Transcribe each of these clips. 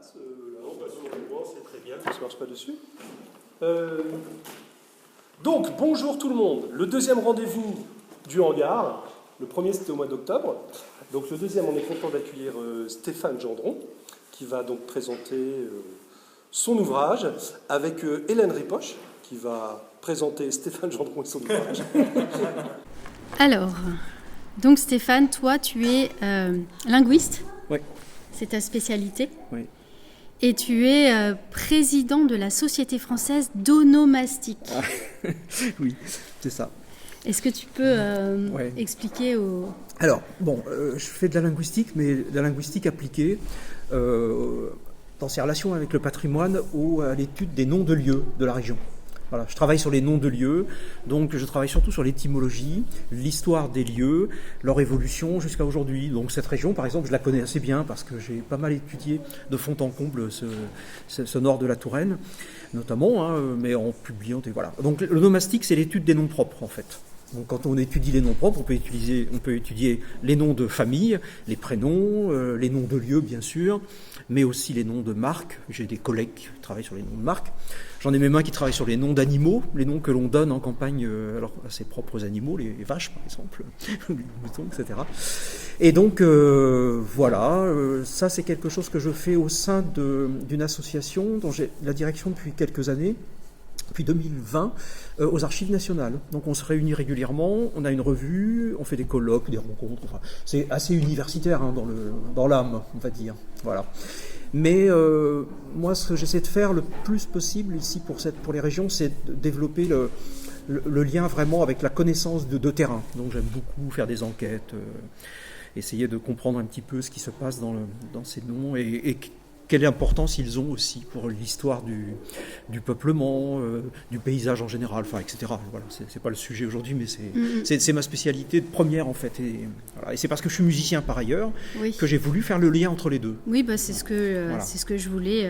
passe là-haut, c'est très bien. Ça ne marche pas dessus. Donc, bonjour tout le monde. Le deuxième rendez-vous du hangar. Le premier, c'était au mois d'octobre. Donc, le deuxième, on est content d'accueillir Stéphane Gendron, qui va donc présenter son ouvrage, avec Hélène Ripoche, qui va présenter Stéphane Gendron et son ouvrage. Alors, donc Stéphane, toi, tu es linguiste. Oui. C'est ta spécialité. Oui. Et tu es président de la Société française d'onomastique. Ah, oui, c'est ça. Est-ce que tu peux expliquer aux... Alors, je fais de la linguistique, mais de la linguistique appliquée dans ses relations avec le patrimoine ou à l'étude des noms de lieux de la région. Voilà, je travaille sur les noms de lieux, donc je travaille surtout sur l'étymologie, l'histoire des lieux, leur évolution jusqu'à aujourd'hui. Donc cette région, par exemple, je la connais assez bien parce que j'ai pas mal étudié de fond en comble ce nord de la Touraine, notamment, mais en publiant des... Voilà. Donc l'onomastique, c'est l'étude des noms propres, en fait. Donc quand on étudie les noms propres, on peut étudier les noms de famille, les prénoms, les noms de lieux, bien sûr, mais aussi les noms de marques. J'ai des collègues qui travaillent sur les noms de marques. J'en ai même un qui travaille sur les noms d'animaux, les noms que l'on donne en campagne à ses propres animaux, les vaches par exemple, les moutons, etc. Et donc voilà, ça c'est quelque chose que je fais au sein d'une association dont j'ai la direction depuis quelques années, depuis 2020, aux Archives nationales. Donc on se réunit régulièrement, on a une revue, on fait des colloques, des rencontres, enfin, c'est assez universitaire dans l'âme, on va dire. Voilà. Mais moi, ce que j'essaie de faire le plus possible ici pour les régions, c'est de développer le lien vraiment avec la connaissance de terrain. Donc j'aime beaucoup faire des enquêtes, essayer de comprendre un petit peu ce qui se passe dans ces noms et quelle importance ils ont aussi pour l'histoire du peuplement, du paysage en général, enfin, etc. Voilà, c'est pas le sujet aujourd'hui, mais c'est ma spécialité première en fait. Et c'est parce que je suis musicien par ailleurs que j'ai voulu faire le lien entre les deux. Oui, c'est ce que je voulais,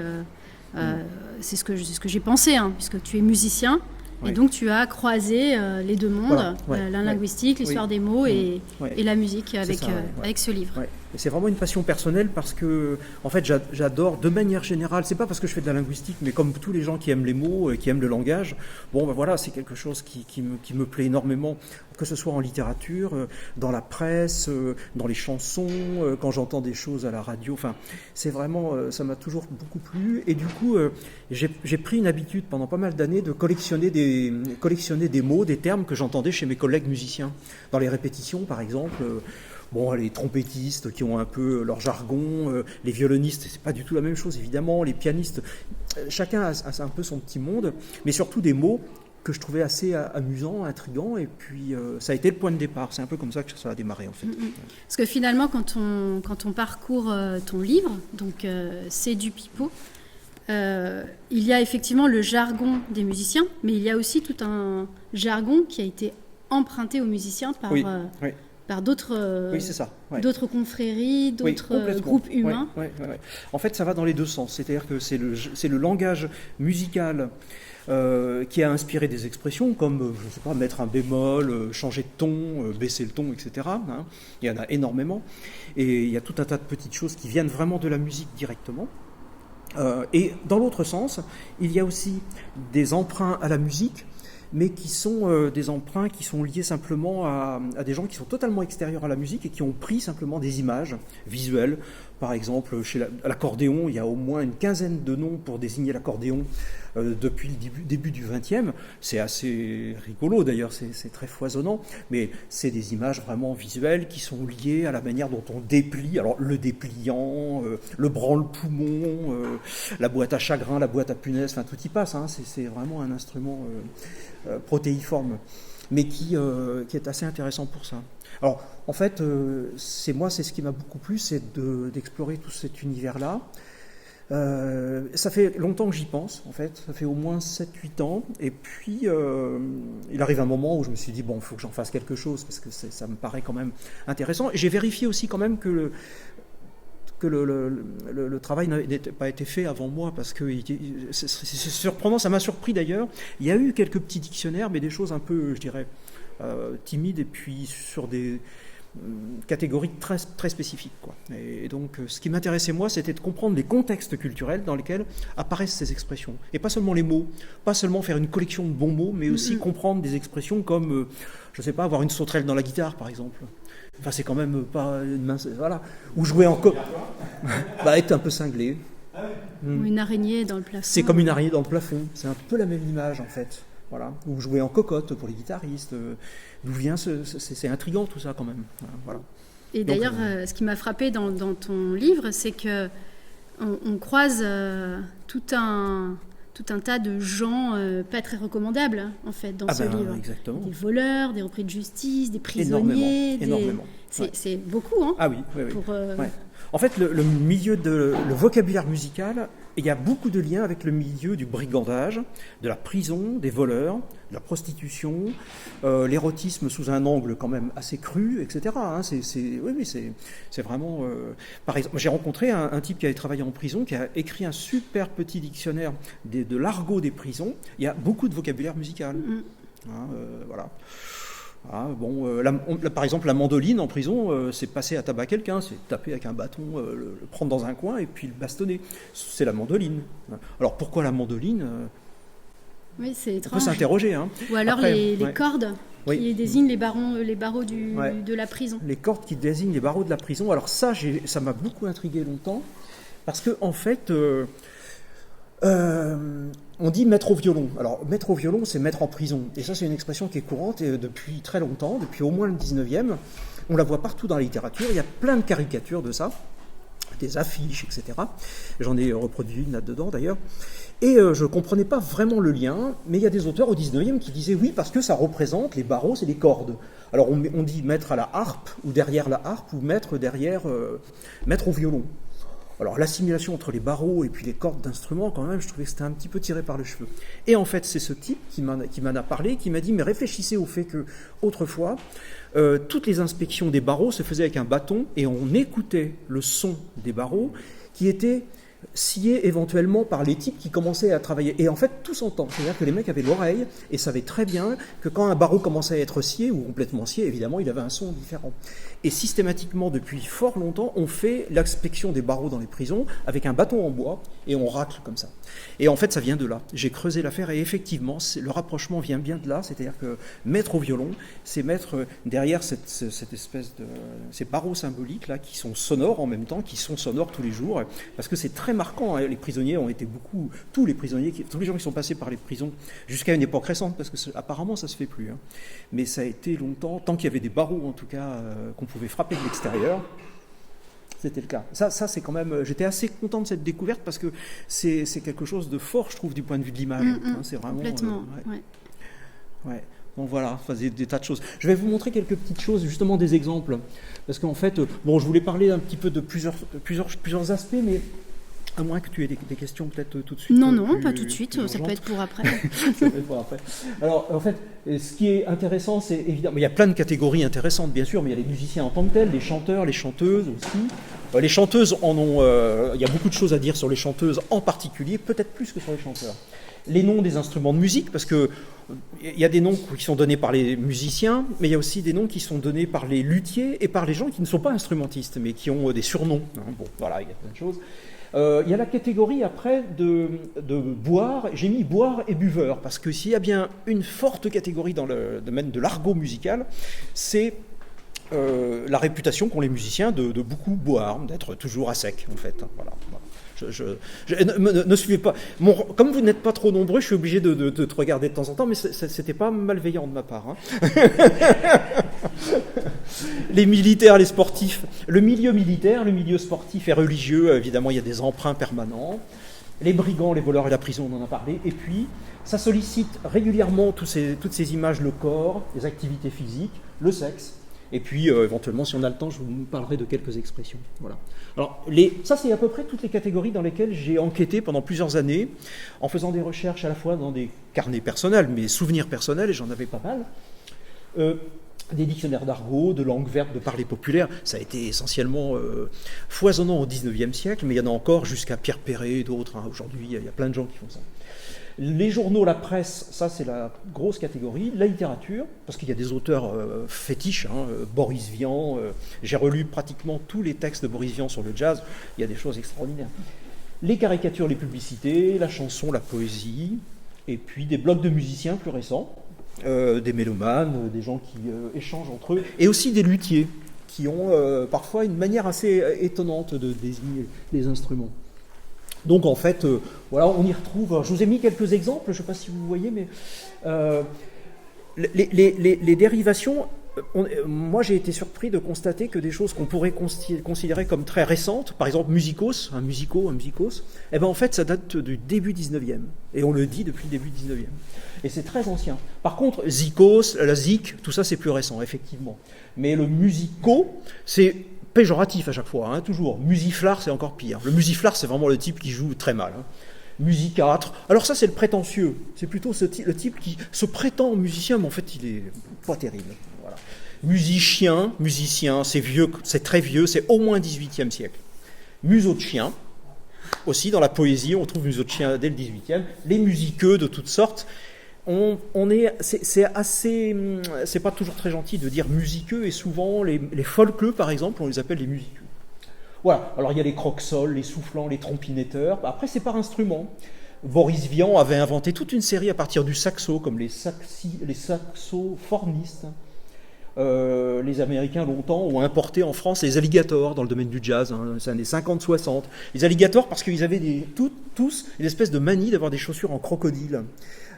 c'est ce que j'ai pensé, puisque tu es musicien. Et donc tu as croisé les deux mondes, la linguistique, l'histoire des mots et la musique avec ce livre. Ouais. Et c'est vraiment une passion personnelle parce que, en fait, j'adore de manière générale, c'est pas parce que je fais de la linguistique, mais comme tous les gens qui aiment les mots, qui aiment le langage, voilà, c'est quelque chose qui me plaît énormément, que ce soit en littérature, dans la presse, dans les chansons, quand j'entends des choses à la radio, enfin, c'est vraiment, ça m'a toujours beaucoup plu. Et du coup, j'ai pris une habitude pendant pas mal d'années de collectionner des mots, des termes que j'entendais chez mes collègues musiciens. Dans les répétitions, par exemple, les trompettistes qui ont un peu leur jargon, les violonistes, c'est pas du tout la même chose, évidemment, les pianistes, chacun a un peu son petit monde, mais surtout des mots que je trouvais assez amusants, intrigants, et puis ça a été le point de départ. C'est un peu comme ça que ça a démarré, en fait. Parce que finalement, quand on parcourt ton livre, donc C'est du pipeau, il y a effectivement le jargon des musiciens, mais il y a aussi tout un jargon qui a été emprunté aux musiciens par d'autres, d'autres confréries, d'autres groupes humains. En fait, ça va dans les deux sens. C'est-à-dire que c'est le langage musical qui a inspiré des expressions comme, je ne sais pas, mettre un bémol, changer de ton, baisser le ton, etc. Il y en a énormément. Et il y a tout un tas de petites choses qui viennent vraiment de la musique directement. Et dans l'autre sens, il y a aussi des emprunts à la musique, mais qui sont des emprunts qui sont liés simplement à des gens qui sont totalement extérieurs à la musique et qui ont pris simplement des images visuelles. Par exemple, chez l'accordéon, il y a au moins une quinzaine de noms pour désigner l'accordéon depuis le début du XXe. C'est assez rigolo d'ailleurs, c'est très foisonnant, mais c'est des images vraiment visuelles qui sont liées à la manière dont on déplie. Alors le dépliant, le branle-poumon, la boîte à chagrin, la boîte à punaise, enfin tout y passe. C'est vraiment un instrument protéiforme, mais qui est assez intéressant pour ça. Alors, en fait, c'est ce qui m'a beaucoup plu, c'est d'explorer tout cet univers-là. Ça fait longtemps que j'y pense, en fait. Ça fait au moins 7-8 ans. Et puis, il arrive un moment où je me suis dit, il faut que j'en fasse quelque chose, parce que ça me paraît quand même intéressant. Et j'ai vérifié aussi quand même que le travail n'avait pas été fait avant moi, parce que c'est surprenant, ça m'a surpris d'ailleurs. Il y a eu quelques petits dictionnaires, mais des choses un peu, je dirais, timides, et puis sur des catégorie très, très spécifique, quoi. Et donc, ce qui m'intéressait, moi, c'était de comprendre les contextes culturels dans lesquels apparaissent ces expressions. Et pas seulement les mots, pas seulement faire une collection de bons mots, mais aussi comprendre des expressions comme, je ne sais pas, avoir une sauterelle dans la guitare, par exemple. Enfin, c'est quand même pas une mince... Voilà. Ou jouer en bah, être un peu cinglé. Ou une araignée dans le plafond. C'est comme une araignée dans le plafond. C'est un peu la même image, en fait. Voilà. Ou jouer en cocotte pour les guitaristes. D'où vient c'est intriguant tout ça quand même. Voilà. Et d'ailleurs, ce qui m'a frappé dans ton livre, c'est que on croise tout un tas de gens pas très recommandables en fait dans ce livre. Exactement. Des voleurs, des repris de justice, des prisonniers. Énormément. C'est beaucoup. Hein, ah oui. Ouais. En fait, le milieu le vocabulaire musical, il y a beaucoup de liens avec le milieu du brigandage, de la prison, des voleurs, de la prostitution, l'érotisme sous un angle quand même assez cru, etc. Hein, c'est vraiment... Par exemple, j'ai rencontré un type qui avait travaillé en prison, qui a écrit un super petit dictionnaire de l'argot des prisons. Il y a beaucoup de vocabulaire musical. Hein, voilà. Ah, bon, par exemple, la mandoline en prison, c'est passer à tabac quelqu'un, c'est taper avec un bâton, le prendre dans un coin et puis le bastonner. C'est la mandoline. Alors pourquoi la mandoline Oui, c'est étrange. On peut s'interroger. Hein. Ou alors après, les cordes qui désignent les barreaux de la prison. Les cordes qui désignent les barreaux de la prison. Alors ça m'a beaucoup intrigué longtemps parce que en fait. On dit mettre au violon. Alors, mettre au violon, c'est mettre en prison. Et ça, c'est une expression qui est courante depuis très longtemps, depuis au moins le 19e. On la voit partout dans la littérature. Il y a plein de caricatures de ça, des affiches, etc. J'en ai reproduit une là-dedans, d'ailleurs. Et je ne comprenais pas vraiment le lien, mais il y a des auteurs au 19e qui disaient oui, parce que ça représente les barreaux, c'est les cordes. Alors, on dit mettre à la harpe, ou derrière la harpe, ou mettre au violon. Alors l'assimilation entre les barreaux et puis les cordes d'instruments, quand même, je trouvais que c'était un petit peu tiré par les cheveux. Et en fait, c'est ce type qui m'en a parlé, qui m'a dit, mais réfléchissez au fait que autrefois, toutes les inspections des barreaux se faisaient avec un bâton et on écoutait le son des barreaux qui était scié éventuellement par les types qui commençaient à travailler. Et en fait, tout s'entend. C'est-à-dire que les mecs avaient l'oreille et savaient très bien que quand un barreau commençait à être scié, ou complètement scié, évidemment, il avait un son différent. Et systématiquement, depuis fort longtemps, on fait l'inspection des barreaux dans les prisons avec un bâton en bois et on racle comme ça. Et en fait, ça vient de là. J'ai creusé l'affaire et effectivement, le rapprochement vient bien de là. C'est-à-dire que mettre au violon, c'est mettre derrière cette espèce de... ces barreaux symboliques là qui sont sonores en même temps, qui sont sonores tous les jours, parce que c'est très marquant. Hein. Les prisonniers ont été beaucoup... Tous les gens qui sont passés par les prisons jusqu'à une époque récente, parce que apparemment, ça se fait plus. Hein. Mais ça a été longtemps, tant qu'il y avait des barreaux en tout cas, qu'on pouvait frapper de l'extérieur, c'était le cas. Ça c'est quand même... J'étais assez content de cette découverte parce que c'est quelque chose de fort, je trouve, du point de vue de l'image. Hein, c'est vraiment... Complètement, ouais. Donc voilà, des tas de choses. Je vais vous montrer quelques petites choses, justement des exemples. Parce qu'en fait, je voulais parler un petit peu de plusieurs aspects, mais à moins que tu aies des questions peut-être tout de suite. Non, pas tout de suite, ça peut être pour après. Ça peut être pour après. Alors, en fait, ce qui est intéressant, c'est évidemment, il y a plein de catégories intéressantes, bien sûr, mais il y a les musiciens en tant que tels, les chanteurs, les chanteuses aussi. Les chanteuses il y a beaucoup de choses à dire sur les chanteuses en particulier, peut-être plus que sur les chanteurs. Les noms des instruments de musique, parce que il y a des noms qui sont donnés par les musiciens, mais il y a aussi des noms qui sont donnés par les luthiers et par les gens qui ne sont pas instrumentistes, mais qui ont des surnoms. Bon, voilà, il y a plein de choses. Il y a la catégorie après de boire, j'ai mis boire et buveur, parce que s'il y a bien une forte catégorie dans le domaine de l'argot musical, c'est la réputation qu'ont les musiciens de beaucoup boire, d'être toujours à sec en fait. Voilà. Ne suivez pas. Comme vous n'êtes pas trop nombreux, je suis obligé de te regarder de temps en temps, mais c'était pas malveillant de ma part. Hein. Les militaires, les sportifs, le milieu militaire, le milieu sportif et religieux, évidemment, il y a des emprunts permanents. Les brigands, les voleurs et la prison, on en a parlé. Et puis, ça sollicite régulièrement toutes ces images, le corps, les activités physiques, le sexe. Et puis, éventuellement, si on a le temps, je vous parlerai de quelques expressions. Voilà. Alors, ça, c'est à peu près toutes les catégories dans lesquelles j'ai enquêté pendant plusieurs années, en faisant des recherches à la fois dans des carnets personnels, mes souvenirs personnels, et j'en avais pas mal, des dictionnaires d'argot, de langue verte, de parler populaire. Ça a été essentiellement foisonnant au XIXe siècle, mais il y en a encore jusqu'à Pierre Perret et d'autres. Hein. Aujourd'hui, il y a plein de gens qui font ça. Les journaux, la presse, ça c'est la grosse catégorie. La littérature, parce qu'il y a des auteurs fétiches, Boris Vian, j'ai relu pratiquement tous les textes de Boris Vian sur le jazz, il y a des choses extraordinaires. Les caricatures, les publicités, la chanson, la poésie, et puis des blogs de musiciens plus récents, des mélomanes, des gens qui échangent entre eux, et aussi des luthiers, qui ont parfois une manière assez étonnante de désigner les instruments. Donc en fait, voilà, on y retrouve. Alors, je vous ai mis quelques exemples, je ne sais pas si vous voyez, mais les dérivations. Moi, j'ai été surpris de constater que des choses qu'on pourrait considérer comme très récentes, par exemple musicos, un musicos, eh ben en fait, ça date du début 19e. Et on le dit depuis le début 19e. Et c'est très ancien. Par contre, zikos, la zik, tout ça, c'est plus récent, effectivement. Mais le musico, c'est péjoratif à chaque fois, toujours. Musiflard, c'est encore pire. Le musiflard, c'est vraiment le type qui joue très mal. Musicâtre. Alors ça, c'est le prétentieux. C'est plutôt le type qui se prétend musicien, mais en fait, il est pas terrible. Voilà. Musicien, c'est vieux, c'est très vieux, c'est au moins 18e siècle. Museau de chien. Aussi, dans la poésie, on trouve museau de chien dès le 18e. Les musiqueux de toutes sortes. C'est pas toujours très gentil de dire musiqueux, et souvent les folkleux, par exemple, on les appelle les musiqueux. Voilà, alors il y a les croque-sols, les soufflants, les trompinetteurs. Après, c'est par instrument. Boris Vian avait inventé toute une série à partir du saxo, comme les saxophonistes. Les Américains, longtemps, ont importé en France les alligators dans le domaine du jazz, c'est années 50-60. Les alligators, parce qu'ils avaient tous une espèce de manie d'avoir des chaussures en crocodile.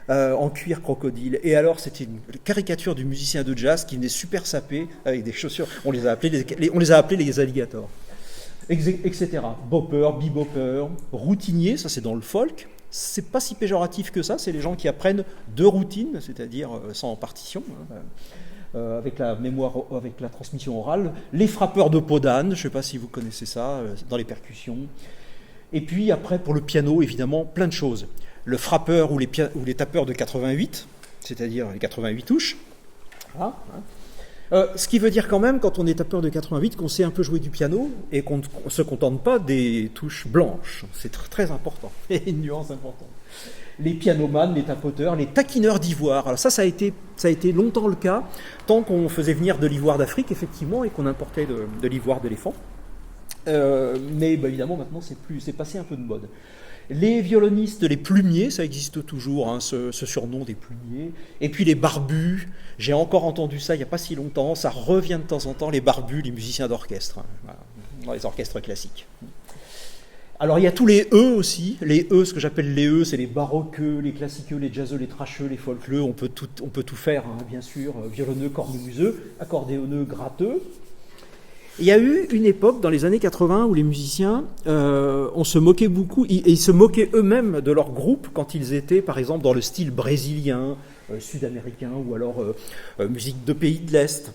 En cuir crocodile. Et alors, c'était une caricature du musicien de jazz qui venait super sapé avec des chaussures. On les a appelés les alligators, etc. Bopper, bebopper, routinier, ça c'est dans le folk. C'est pas si péjoratif que ça. C'est les gens qui apprennent de routine, c'est-à-dire sans partition, avec la mémoire, avec la transmission orale. Les frappeurs de peau d'âne, je ne sais pas si vous connaissez ça, dans les percussions. Et puis après, pour le piano, évidemment, plein de choses. Le frappeur ou les tapeurs de 88, c'est-à-dire les 88 touches. Voilà. Ce qui veut dire quand même, quand on est tapeur de 88, qu'on sait un peu jouer du piano et qu'on ne se contente pas des touches blanches. C'est très important, et une nuance importante. Les pianomanes, les tapoteurs, les taquineurs d'ivoire. Alors ça a été longtemps le cas, tant qu'on faisait venir de l'ivoire d'Afrique, effectivement, et qu'on importait de l'ivoire d'éléphant. Mais évidemment, maintenant, c'est passé un peu de mode. Les violonistes, les plumiers, ça existe toujours, ce surnom des plumiers. Et puis les barbus, j'ai encore entendu ça il n'y a pas si longtemps, ça revient de temps en temps, les barbus, les musiciens d'orchestre, voilà, dans les orchestres classiques. Alors il y a tous les E aussi, les E, ce que j'appelle les E, c'est les baroqueux, les classiqueux, les jazzeux, les trasheux, les folkleux, on peut tout faire, bien sûr, violonneux, cornemuseux, accordéonneux, gratteux. Il y a eu une époque dans les années 80 où les musiciens, on se moquait beaucoup, et ils se moquaient eux-mêmes de leur groupe quand ils étaient, par exemple, dans le style brésilien, sud-américain, ou alors musique de pays de l'Est.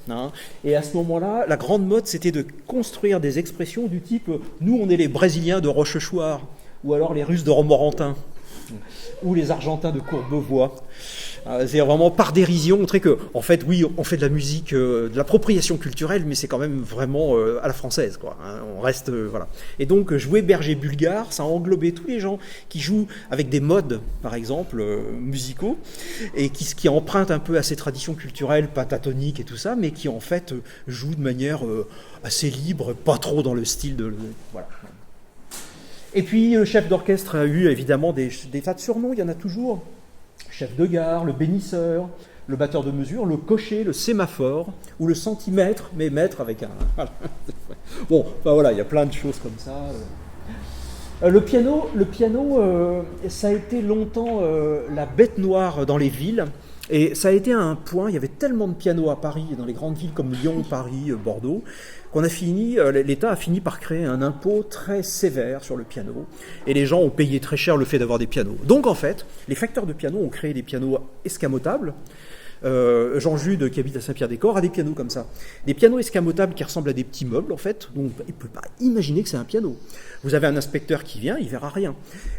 Et à ce moment-là, la grande mode, c'était de construire des expressions du type « nous, on est les Brésiliens de Rochechouart », ou alors les Russes de Romorantin, ou les Argentins de Courbevoie. C'est vraiment par dérision montrer que, en fait, oui, on fait de la musique, de l'appropriation culturelle, mais c'est quand même vraiment à la française, quoi. On reste, voilà. Et donc, jouer berger bulgare, ça a englobé tous les gens qui jouent avec des modes, par exemple, musicaux, et qui empruntent un peu à ces traditions culturelles pentatoniques et tout ça, mais qui, en fait, jouent de manière assez libre, pas trop dans le style de... Voilà. Et puis, le chef d'orchestre a eu, évidemment, des tas de surnoms, il y en a toujours. Chef de gare, le bénisseur, le batteur de mesure, le cocher, le sémaphore, ou le centimètre, mais mètre avec un... Voilà. Bon, ben voilà, il y a plein de choses comme ça. Le piano, ça a été longtemps la bête noire dans les villes, et ça a été un point, il y avait tellement de pianos à Paris, et dans les grandes villes comme Lyon, Paris, Bordeaux, l'État a fini par créer un impôt très sévère sur le piano, et les gens ont payé très cher le fait d'avoir des pianos. Donc en fait, les facteurs de piano ont créé des pianos escamotables. Jean Jude, qui habite à Saint-Pierre-des-Corps, a des pianos comme ça. Des pianos escamotables qui ressemblent à des petits meubles, en fait, donc il ne peut pas imaginer que c'est un piano. Vous avez un inspecteur qui vient, il ne verra rien.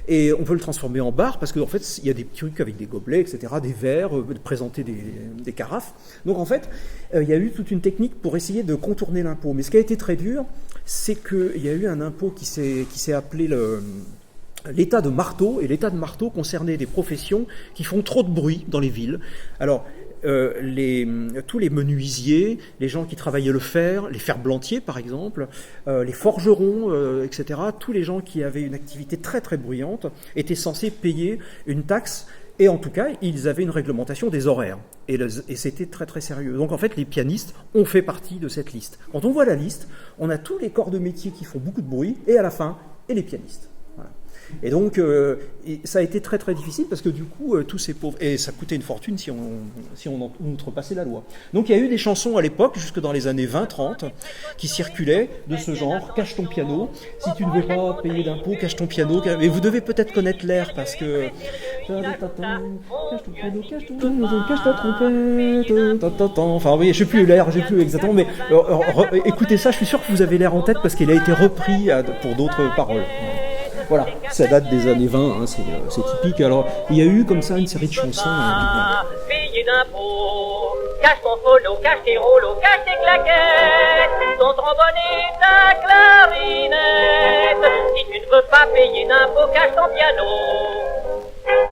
Et on peut le transformer en bar, parce qu'en fait, il y a des trucs avec des gobelets, etc., des verres, présenter des carafes. Donc en fait, il y a eu toute une technique pour essayer de contourner l'impôt. Mais ce qui a été très dur, c'est qu'il y a eu un impôt qui s'est appelé l'état de marteau, et l'état de marteau concernait des professions qui font trop de bruit dans les villes. Alors, tous les menuisiers, les gens qui travaillaient le fer, les ferblantiers par exemple, les forgerons, etc., tous les gens qui avaient une activité très très bruyante étaient censés payer une taxe, et en tout cas, ils avaient une réglementation des horaires, et c'était très très sérieux. Donc en fait, les pianistes ont fait partie de cette liste. Quand on voit la liste, on a tous les corps de métier qui font beaucoup de bruit, et à la fin, et les pianistes. Voilà. Et donc, ça a été très très difficile parce que du coup, tous ces pauvres... Et ça coûtait une fortune si on outrepassait la loi. Donc il y a eu des chansons à l'époque, jusque dans les années 20-30, qui circulaient de ce genre, « Cache ton piano, si tu ne veux pas payer d'impôts, cache ton piano. » Et vous devez peut-être connaître l'air parce que... Cache ton piano, cache ta trompette. Enfin, oui, je sais plus l'air, j'ai plus exactement, mais écoutez ça, je suis sûr que vous avez l'air en tête parce qu'il a été repris pour d'autres paroles. Voilà, ça date des années 20, hein, c'est typique. Alors, il y a eu comme ça une série de chansons. Payer d'impôts, cache ton polo, cache tes rouleaux, cache tes claquettes, ton trombone et ta clarinette. Si tu ne veux pas payer d'impôts, cache ton piano.